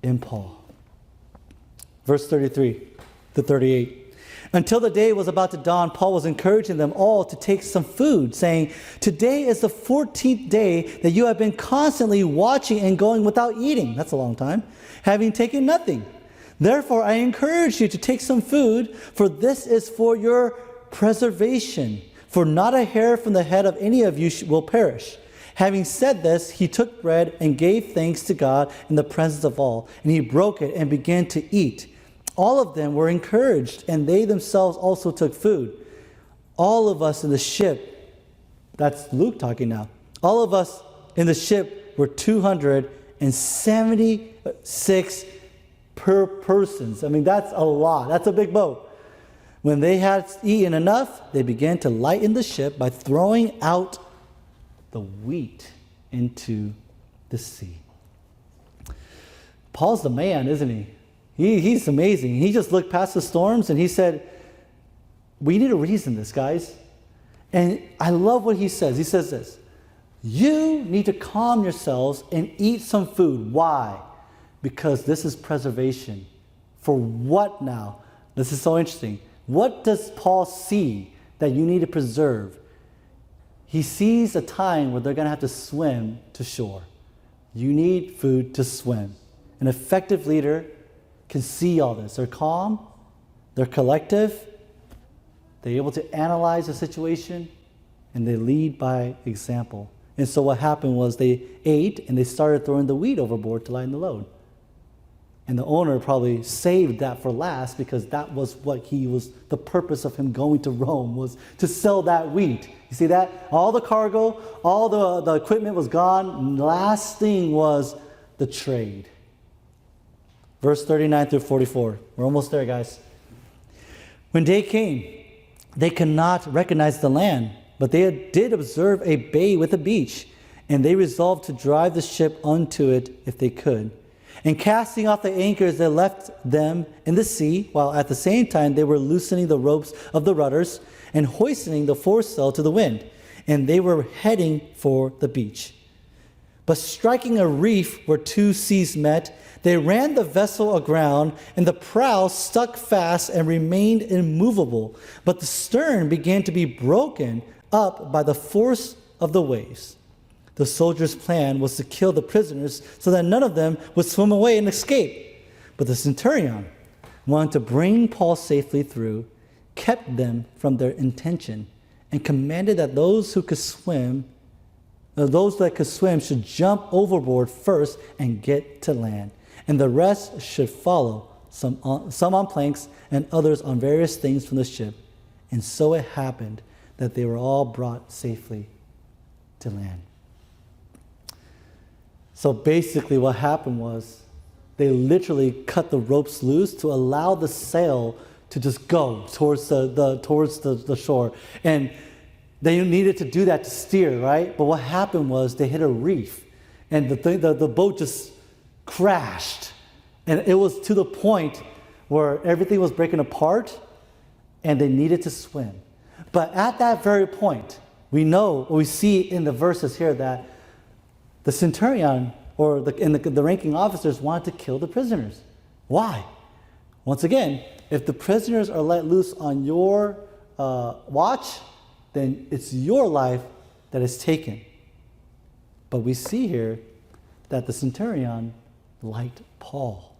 in Paul. Verse 33 to 38. Until the day was about to dawn, Paul was encouraging them all to take some food, saying, today is the 14th day that you have been constantly watching and going without eating. That's a long time. Having taken nothing. Therefore, I encourage you to take some food, for this is for your preservation. For not a hair from the head of any of you will perish. Having said this, he took bread and gave thanks to God in the presence of all. And he broke it and began to eat. All of them were encouraged, and they themselves also took food. All of us in the ship, that's Luke talking now, all of us in the ship were 276 per persons. I mean, that's a lot. That's a big boat. When they had eaten enough, they began to lighten the ship by throwing out the wheat into the sea. Paul's the man, isn't he? He's amazing. He just looked past the storms and he said, we need to reason this, guys. And I love what he says. He says this, you need to calm yourselves and eat some food. Why? Because this is preservation. For what now? This is so interesting. What does Paul see that you need to preserve? He sees a time where they're going to have to swim to shore. You need food to swim. An effective leader can see all this. They're calm, they're collective, they're able to analyze the situation, and they lead by example. And so what happened was they ate and they started throwing the wheat overboard to lighten the load. And the owner probably saved that for last because that was the purpose of him going to Rome, was to sell that wheat. You see that? All the cargo, all the equipment was gone. Last thing was the trade. Verse 39 through 44. We're almost there, guys. When day came, they could not recognize the land, but they did observe a bay with a beach, and they resolved to drive the ship unto it if they could. And casting off the anchors, they left them in the sea, while at the same time they were loosening the ropes of the rudders and hoisting the foresail to the wind. And they were heading for the beach. But striking a reef where two seas met, they ran the vessel aground, and the prow stuck fast and remained immovable. But the stern began to be broken up by the force of the waves. The soldiers' plan was to kill the prisoners so that none of them would swim away and escape. But the centurion wanted to bring Paul safely through, kept them from their intention, and commanded that those that could swim should jump overboard first and get to land, and the rest should follow, some on planks and others on various things from the ship. And so it happened that they were all brought safely to land. So basically what happened was they literally cut the ropes loose to allow the sail to just go towards the shore. And they needed to do that to steer, right? But what happened was they hit a reef, and the boat just crashed. And it was to the point where everything was breaking apart, and they needed to swim. But at that very point, we see in the verses here that the centurion or the ranking officers wanted to kill the prisoners. Why? Once again, if the prisoners are let loose on your watch, then it's your life that is taken. But we see here that the centurion liked Paul.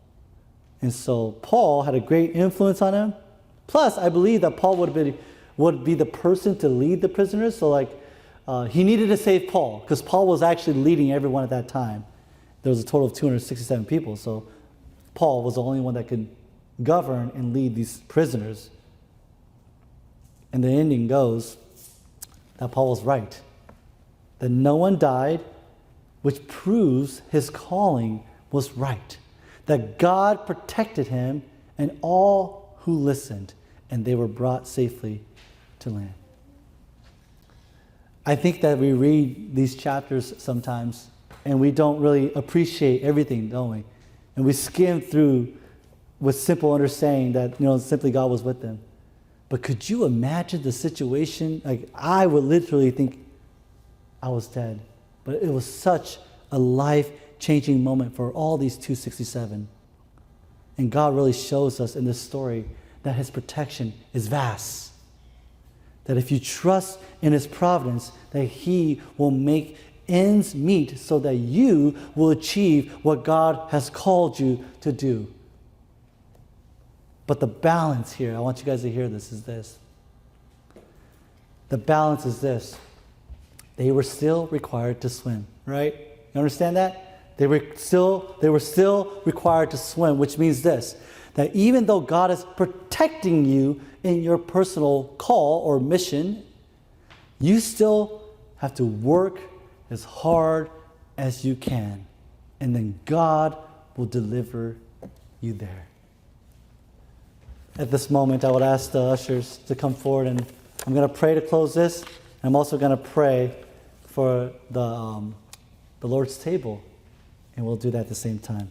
And so Paul had a great influence on him. Plus, I believe that Paul would be the person to lead the prisoners. So he needed to save Paul, because Paul was actually leading everyone at that time. There was a total of 267 people. So Paul was the only one that could govern and lead these prisoners. And the ending goes that Paul was right, that no one died, which proves his calling was right, that God protected him and all who listened, and they were brought safely to land. I think that we read these chapters sometimes and we don't really appreciate everything, don't we? And we skim through with simple understanding that, simply God was with them. But could you imagine the situation? I would literally think I was dead. But it was such a life-changing moment for all these 267. And God really shows us in this story that his protection is vast. That if you trust in his providence, that he will make ends meet so that you will achieve what God has called you to do. But the balance here, I want you guys to hear this, is this. The balance is this. They were still required to swim, right? You understand that? They were still required to swim, which means this, that even though God is protecting you in your personal call or mission, you still have to work as hard as you can, and then God will deliver you there. At this moment, I would ask the ushers to come forward, and I'm going to pray to close this. I'm also going to pray for the Lord's table, and we'll do that at the same time.